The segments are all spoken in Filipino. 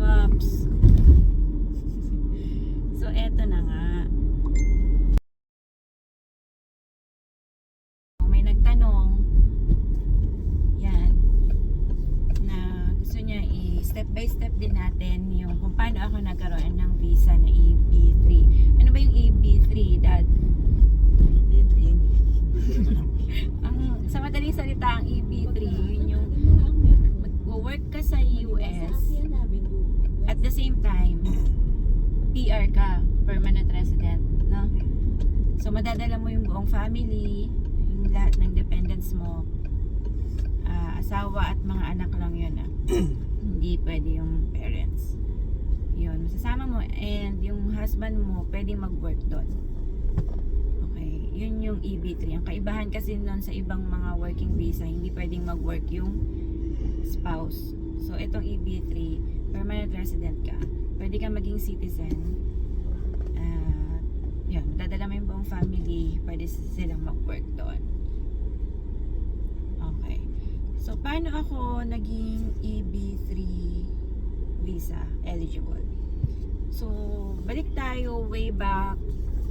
Oops. So, eto na nga. May nagtanong, yan, na gusto niya i-step by step din natin yung kung paano ako nagkaroon ng visa na EB3. Ano ba yung EB3, Dad? Sa madaling salita, ang EB3, yun yung mag-work ka sa US at the same time, PR ka, permanent resident, no? So, madadala mo yung buong family, yung lahat ng dependents mo, asawa at mga anak lang yun, hindi pwede yung parents. Yun, masasama mo, and yung husband mo, pwede mag-work doon. Okay, yun yung EB3. Ang kaibahan kasi nun sa ibang mga working visa, hindi pwedeng mag-work yung spouse. So, itong EB3, permanent resident ka, pwede ka maging citizen. Yun, dadala mo yung buong family, pwede silang mag-work doon. Okay. So, paano ako naging EB3 visa eligible? So, balik tayo way back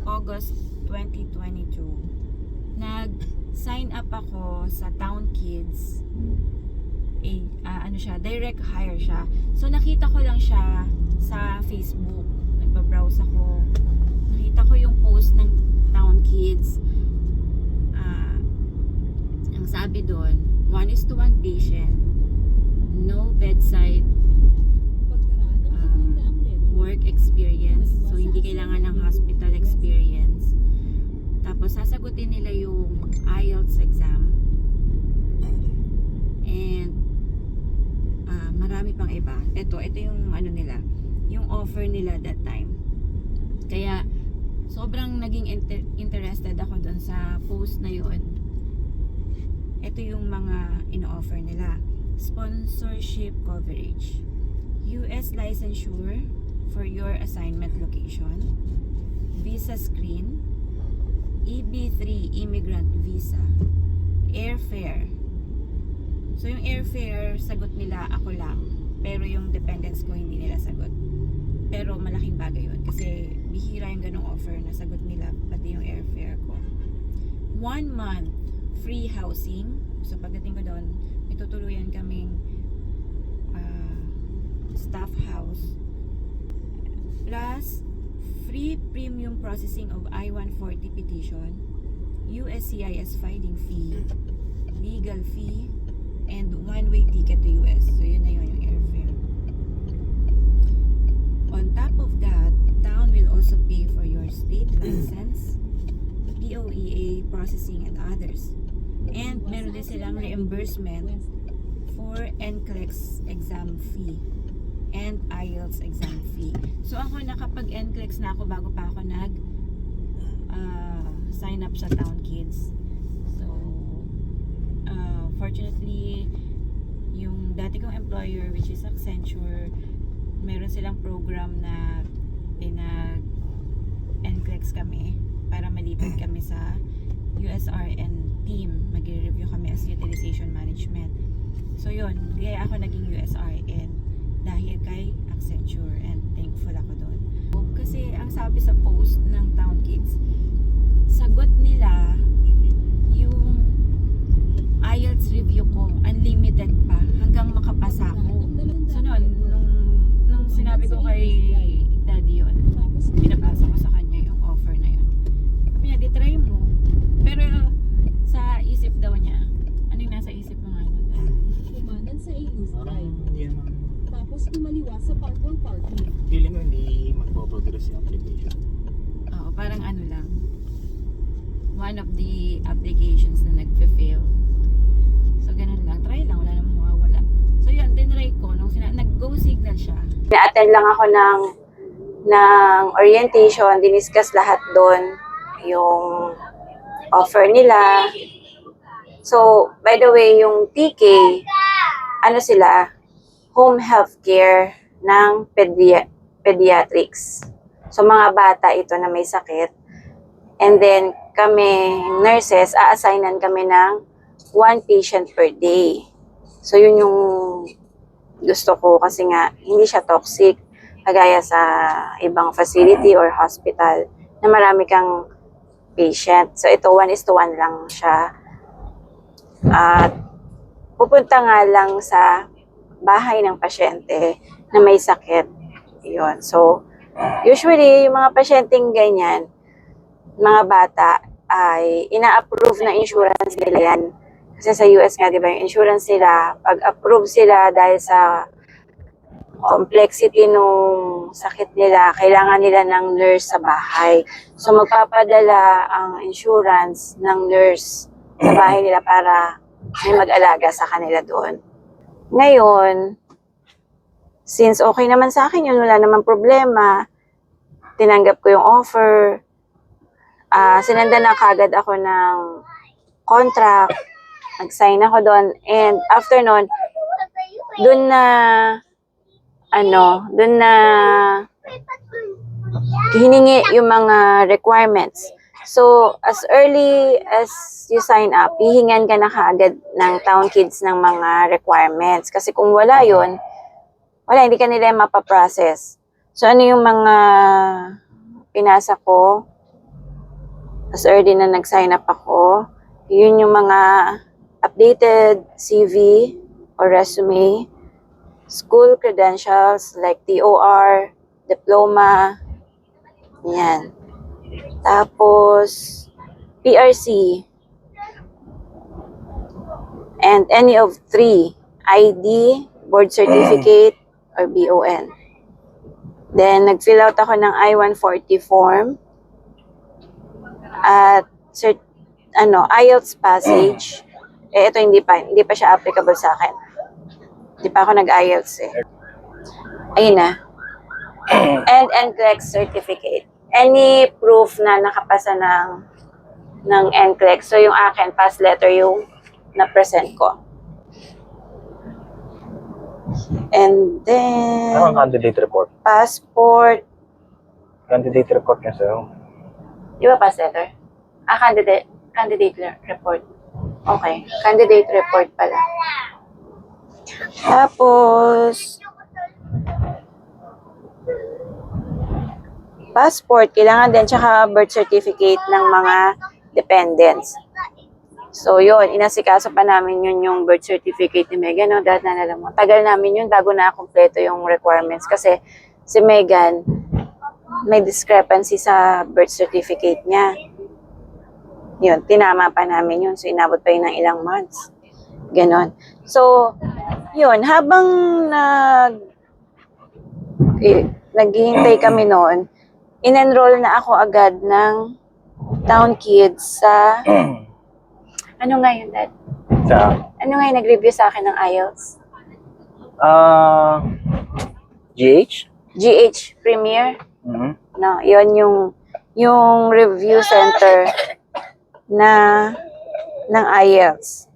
August 2022. Nag-sign up ako sa Town Kids. Ano siya, direct hire siya. So, nakita ko lang siya sa Facebook. Nagbabrowse ako. Nakita ko yung post ng Town Kids. Ang sabi doon, 1:1 patient, no bedside work experience. So, hindi kailangan ng hospital experience. Tapos, sasagutin nila yung IELTS exam. And, marami pang iba. Ito yung ano nila, yung offer nila that time. Kaya, sobrang naging interested ako dun sa post na yun. Ito yung mga ino-offer nila. Sponsorship coverage. US licensure for your assignment location. Visa screen. EB3 immigrant visa. Airfare. So yung airfare, sagot nila ako lang. Pero yung dependents ko hindi nila sagot. Pero malaking bagay yun. Kasi bihira yung ganong offer na sagot nila pati yung airfare ko. 1 month free housing. So pagdating ko doon, may tutuluyan kaming staff house. Plus, free premium processing of I-140 petition, USCIS filing fee, legal fee, and one-way ticket to US. So yun na yun yung airfare. On top of that, town will also pay for your state license, POEA processing, and others. And meron din silang reimbursement for NCLEX exam fee and IELTS exam fee. So ako nakapag-NCLEX na ako bago pa ako sign up sa Town Kids. So fortunately, yung dati kong employer, which is Accenture, meron silang program na NCLEX kami para malipad kami sa USRN team. Mag-review kami as utilization management. So yun, kaya ako naging USRN dahil kay Accenture, and thankful ako doon. Kasi ang sabi sa post ng Town Kids, sagot nila yung IELTS review ko, unlimited pa, hanggang makapasa ko. So nung sinabi ko kay Daddy yun, pinapasa ko sa kanya yung offer na yun. Sabi niya, di try mo. Pero sa isip daw niya, ano yung nasa isip mo nga? Kumanan sa East Parang Drive. hindi naman. Tapos kumaliwa sa Parkwang Parking. Feeling ko hindi magpo-progress yung application. Oo, parang ano lang. One of the applications na nagpe-fail. So, ganun lang. Try lang. Wala namang mawawala. So, yun. Tinry ko. Nung nag-go signal siya. Na-attend lang ako ng orientation. Diniscuss lahat doon. Yung offer nila. So, by the way, yung TK, ano sila? Home health care ng pediatrics. So, mga bata ito na may sakit. And then, kami, nurses, a-assignan kami ng 1 patient per day. So, yun Gusto ko kasi nga hindi siya toxic kagaya sa ibang facility or hospital na marami kang patient. So ito 1:1 lang siya. At pupunta nga lang sa bahay ng pasyente na may sakit. Yun. So usually yung mga pasyenteng ganyan, mga bata ay ina-approve na insurance nila yan. Kasi sa US nga, di ba, yung insurance nila, pag-approve sila dahil sa complexity nung sakit nila, kailangan nila ng nurse sa bahay. So, magpapadala ang insurance ng nurse sa bahay nila para may mag-alaga sa kanila doon. Ngayon, since okay naman sa akin yun, wala namang problema, tinanggap ko yung offer, sinanda na kagad ako ng contract, nag-sign ako doon, and after nun, doon na hiningi yung mga requirements. So, as early as you sign up, hihingan ka na kaagad ng Town Kids ng mga requirements. Kasi kung wala yun, hindi ka nila mapaprocess. So, ano yung mga pinasa ko? As early na nag-sign up ako, yun yung mga updated CV or resume, school credentials like TOR, diploma, yan. Tapos, PRC, and any of 3, ID, board certificate, or BON. Then, nag-fill out ako ng I-140 form, at IELTS passage. Ito hindi pa siya applicable sa akin. Hindi pa ako nag-IELTS eh. Ayun na. And NCLEX certificate. Any proof na nakapasa ng NCLEX. So yung akin, pass letter yung na-present ko. And then, Ano ang candidate report? passport. Candidate report niya sa'yo. Di ba pass letter? Candidate report. Okay. Candidate report pala. Tapos, passport, kailangan din, tsaka birth certificate ng mga dependents. So, yun, inasikaso pa namin yun yung birth certificate ni Megan. No? Dahil alam mo, tagal namin yun bago na kumpleto yung requirements. Kasi si Megan, may discrepancy sa birth certificate niya. Yun, tinama pa namin yun. So, inabot pa yun ng ilang months. Ganon. So, yun, habang naghihintay kami noon, in-enroll na ako agad ng Town Kids sa, ano nga yun, Dad? Ano nga yung nag-review sa akin ng IELTS? GH? GH Premier? Mm-hmm. No, yun yung review center ng IELTS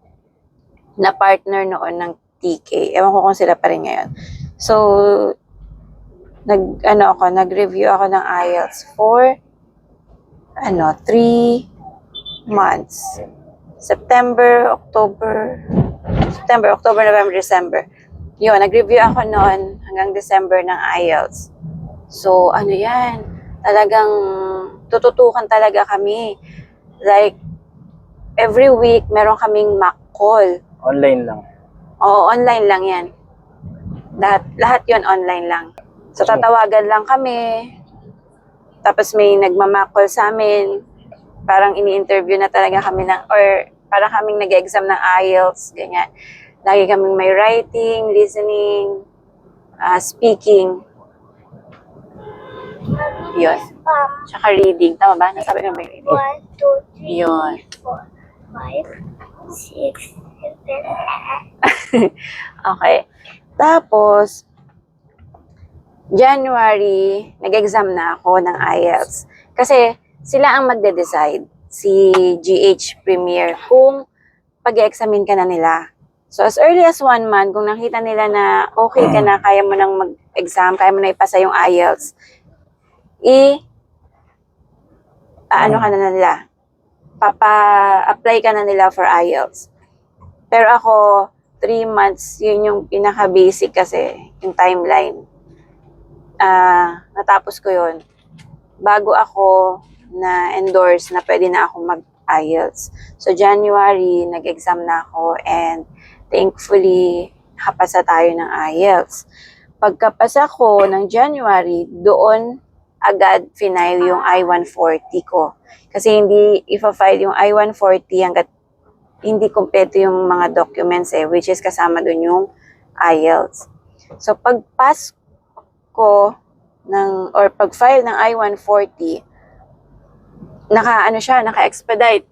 na partner noon ng TK. Ewan ko kung sila pa rin ngayon. So, nag-review ako ng IELTS for 3 months. September, October, November, December. Yun, nag-review ako noon hanggang December ng IELTS. So, yan, talagang tututukan talaga kami. Like, every week, meron kaming mock call. Online lang. Oo, online lang yan. Lahat yon online lang. So, tatawagan lang kami. Tapos may nagma-mock call sa amin. Parang ini-interview na talaga kami or parang kaming nag-exam ng IELTS, ganyan. Lagi kaming may writing, listening, speaking. Yun. Tsaka reading. Tama ba? Nasabi ko ba yung reading? 1, 2, 3, Yun. 4, 5, 6, 7. Okay. Tapos, January, nag-exam na ako ng IELTS. Kasi, sila ang magde-decide, si GH Premier, kung pag-examine ka na nila. So, as early as 1 month, kung nakita nila na okay ka na, kaya mo nang mag-exam, kaya mo na ipasa yung IELTS, papa-apply ka na nila for IELTS. Pero ako, 3 months, yun yung pinaka-basic kasi, yung timeline. Natapos ko yun. Bago ako na-endorse na pwede na ako mag-IELTS. So, January, nag-exam na ako and thankfully, nakapasa tayo ng IELTS. Pagkapasa ko ng January, doon agad final yung I-140 ko. Kasi hindi ipa-file yung I-140 hanggat hindi kompleto yung mga documents which is kasama dun yung IELTS. So, pag-pass ko pag-file ng I-140, naka-expedite.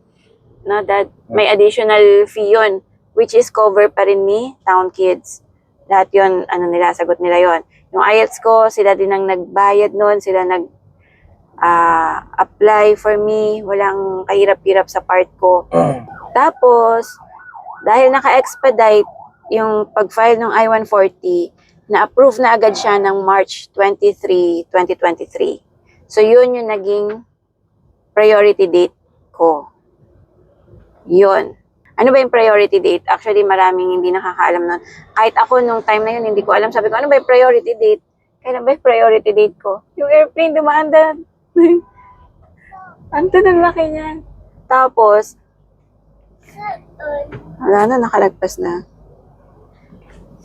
No, that may additional fee yun, which is cover pa rin ni Town Kids. Lahat yun, sagot nila yun. Yung IELTS ko, sila din ang nagbayad nun, sila apply for me, walang kahirap-hirap sa part ko. Tapos, dahil naka-expedite yung pag-file ng I-140, na-approve na agad siya ng March 23, 2023. So, yun yung naging priority date ko. Yun. Ano ba yung priority date? Actually, maraming hindi nakakaalam nun. Kahit ako nung time na yun, hindi ko alam. Sabi ko, ano ba yung priority date? Kailan ba yung priority date ko? Yung airplane dumaanda. Anto ng laki niyan. Tapos, wala na, nakalagpas na.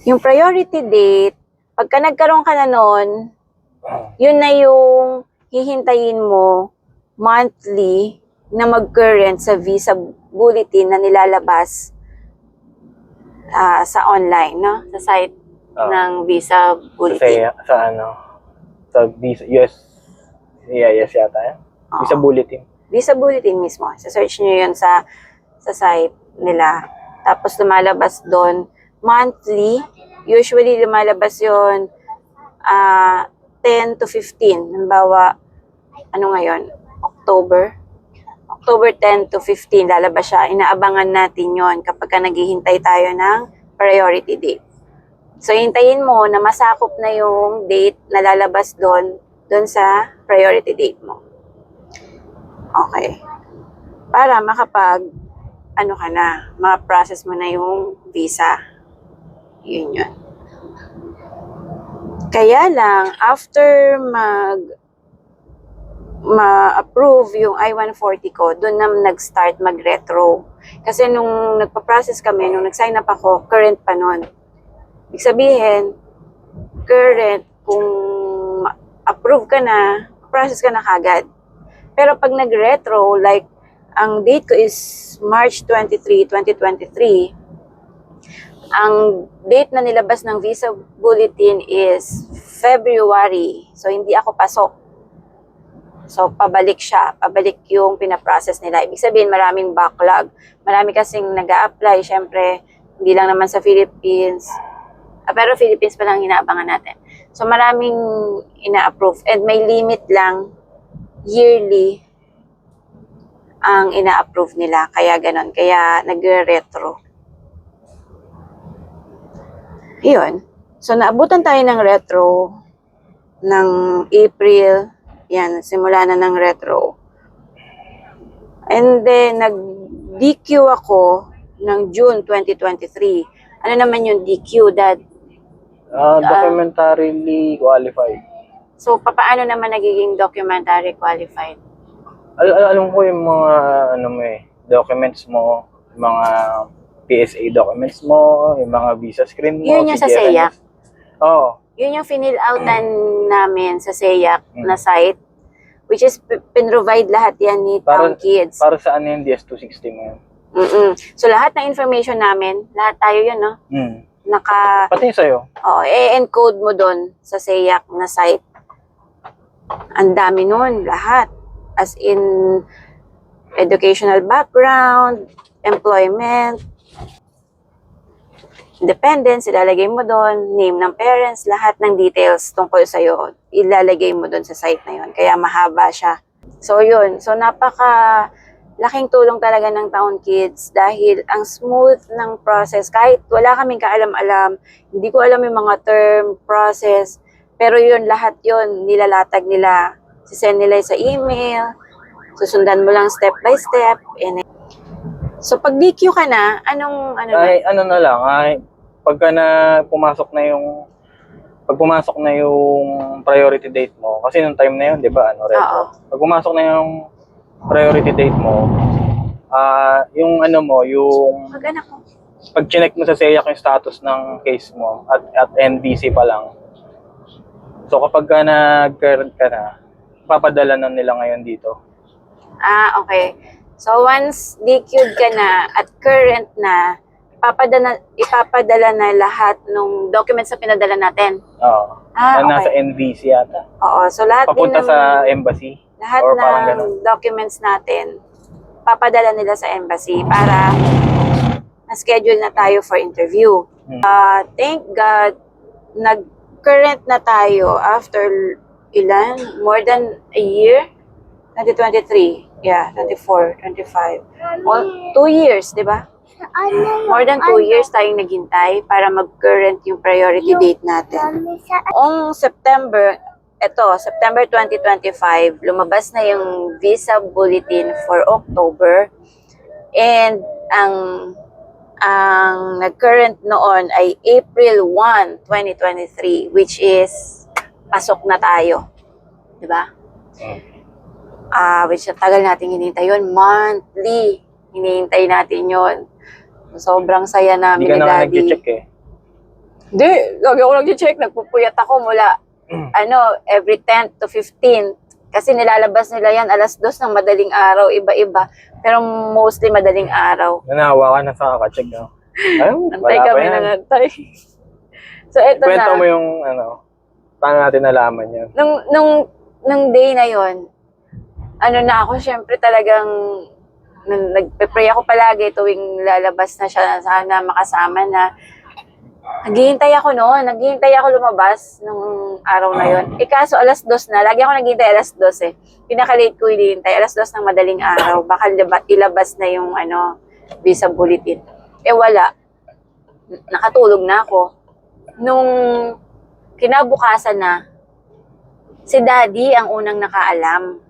Yung priority date, pagka nagkaroon ka na nun, yun na yung hihintayin mo monthly na mag-current sa visa bulletin na nilalabas sa online, no? Sa site ng visa bulletin. Sa visa, yes yata yan. Visa bulletin. Visa bulletin mismo. Sa-search nyo yun sa site nila. Tapos lumalabas doon monthly. Usually lumalabas yun 10 to 15. Halimbawa, ano ngayon? October 10 to 15 lalabas siya. Inaabangan natin yon kapag ka naghihintay tayo ng priority date. So, hintayin mo na masakop na yung date na lalabas doon sa priority date mo. Okay. Para ma-process mo na yung visa. Yun. Kaya lang, after ma-approve yung I-140 ko, doon na nag-start mag-retro. Kasi nung nagpa-process kami, nung nag-sign up ako, current pa nun. Ibig sabihin, current, kung approve ka na, process ka na kagad. Pero pag nag-retro, like, ang date ko is March 23, 2023, ang date na nilabas ng visa bulletin is February. So, hindi ako pasok. So, pabalik siya. Pabalik yung pinaprocess nila. Ibig sabihin, maraming backlog. Marami kasing nag-a-apply. Siyempre, hindi lang naman sa Philippines. Pero Philippines pa lang inaabangan natin. So, maraming ina-approve. And may limit lang, yearly, ang ina-approve nila. Kaya ganon. Kaya nag-retro. Yun. So, naabutan tayo ng retro ng April. Yan, simula na ng retro. And then, nag-DQ ako ng June 2023. Ano naman yung DQ? Documentarily qualified. So, paano naman nagiging documentary qualified? Alam ko yung mga documents mo, yung mga PSA documents mo, yung mga visa screen mo. Yun yung sa SEAC. Oo. Yun yung finil outan namin sa SEAC na site, which is pinrovide lahat yan ni Town Kids. Para saan yung DS-260 mo yun? So, lahat ng information namin, lahat tayo yun, no? Pati sa'yo. Oo, encode mo doon sa SEAC na site. Ang dami nun, lahat. As in, educational background, employment, dependence, ilalagay mo doon, name ng parents, lahat ng details tungkol sa'yo, ilalagay mo doon sa site na yun. Kaya mahaba siya. So, yun. So, laking tulong talaga ng Town Kids dahil ang smooth ng process. Kahit wala kaming kaalam-alam, hindi ko alam yung mga term, process, pero yun, lahat yun, nilalatag nila. Sisend nila sa email, susundan mo lang step by step. So, pag DQ ka na, pagka pag pumasok na yung priority date mo, kasi nung time na yun, di ba, ano, red Oo. flag. Pag pumasok na yung priority date mo, yung ano mo, yung Mag-anak ko. pag chinek mo sa SEAC yung status ng case mo at NBC pa lang. So kapag ka nag-current ka na, papadala na nila ngayon dito. Okay. So, once DQ'd ka na at current na, ipapadala na lahat ng documents na pinadala natin. Oo. Na nasa Okay. NBC yata. Oo. So, lahat Papunta din ng, sa embassy. lahat or parang ganun. ng documents natin, papadala nila sa embassy para na-schedule na tayo for interview. Thank God, nag-current na tayo after ilan? More than a year? 2023. Yeah, 24, 25. 2 years, di ba? More than 2 years tayong naghintay para mag-current yung priority date natin. Noong September 2025, lumabas na yung visa bulletin for October. And ang nag-current noon ay April 1, 2023, which is pasok na tayo. Di ba? Which tagal natin hinihintay yun. Monthly, hinihintay natin yun. Sobrang saya namin Hindi ka ni na nga Daddy. nag-check eh. Hindi, lagi ako nag-check. Nagpupuyat ako mula, every 10th to 15th. Kasi nilalabas nila yan alas 2 ng madaling araw, iba-iba. Pero mostly madaling araw. Nanahawa ka na sa kaka-check, no? Ayun, Antay wala pa kami yan. ng antay. So, eto Kwento na. mo yung, paano natin nalaman yan. Nung day na yon, ako, syempre talagang nagpe-pray ako palagi tuwing lalabas na siya, sana makasama na. Naghihintay ako noon, lumabas nung araw na yon. Kaso alas 2 na, lagi ako naghihintay alas 2 eh. Pinaka-late ko hinihintay, alas 2 ng madaling araw, baka ilabas na yung visa bulletin. Wala. Nakatulog na ako. Nung kinabukasan na, si Daddy ang unang nakaalam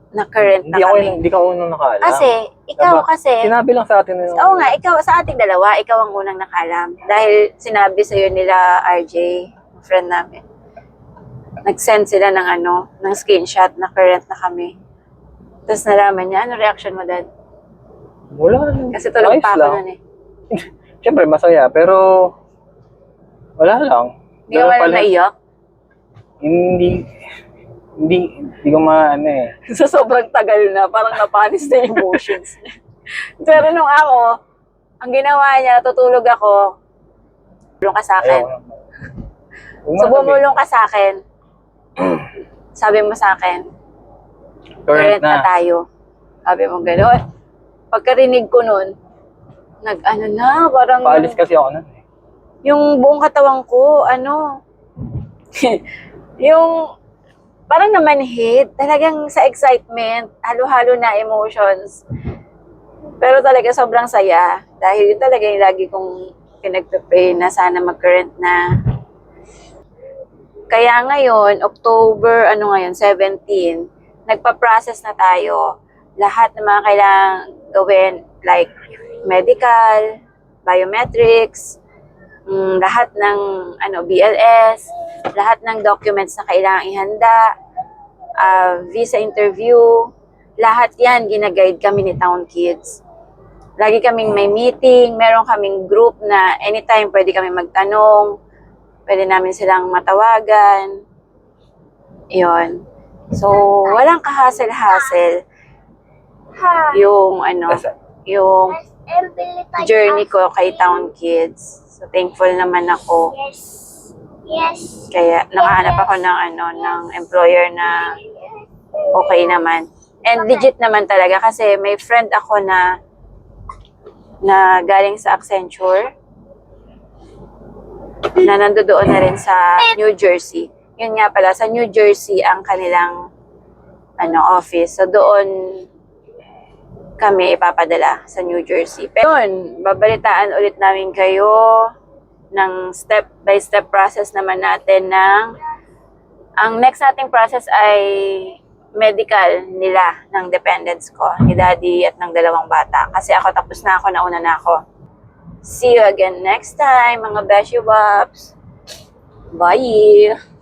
na current na kami. Hindi ka unang nakaalam. Kasi, ikaw kasi, Sinabi lang sa atin yun. oo nga, ikaw, sa ating dalawa, ikaw ang unang nakaalam. Dahil sinabi sa'yo nila RJ, friend namin. Nag-send sila ng screenshot na current na kami. Tapos nalaman niya, ano reaction mo, Dad? Wala. Kasi tulog Ayos pa ako lang. nun eh. Siyempre, masaya. Pero, wala lang. Hindi ka Ganun man naiyak? Hindi ko Sa sobrang tagal na, parang napanis na yung emotions niya. Pero nung ako, ang ginawa niya, natutulog ako, bumulong ka sa akin. So, bumulong ka sa akin. Sabi mo sa akin, current na tayo. Sabi mo gano'n. Pagkarinig ko nun, parang Paalis kasi ako nun. yung buong katawan ko, yung parang namanhid, talagang sa excitement, halo-halo na emotions. Pero talaga sobrang saya dahil yun talaga yung lagi kong pinagpe-pray na sana mag-current na. Kaya ngayon, October, 17, nagpa-process na tayo. Lahat ng mga kailangang gawin, like medical, biometrics, lahat ng BLS, lahat ng documents na kailangang ihanda, visa interview, lahat yan ginaguide kami ni Town Kids. Lagi kaming may meeting, meron kaming group na anytime pwede kami magtanong, pwede namin silang matawagan. Yun. So, walang kahasel-hasel yung yung journey ko kay Town Kids. So, thankful naman ako. Yes. Kaya nakahanap ako ng employer na okay naman. And legit naman talaga kasi may friend ako na galing sa Accenture na nandoon na rin sa New Jersey. Yun nga pala, sa New Jersey ang kanilang office. So doon kami ipapadala sa New Jersey. Pero yun, babalitaan ulit namin kayo ng step-by-step process naman natin ang next nating process ay medical nila ng dependents ko, ni Daddy at ng dalawang bata. Kasi ako tapos na ako, nauna na ako. See you again next time, mga Beshi Wops. Bye!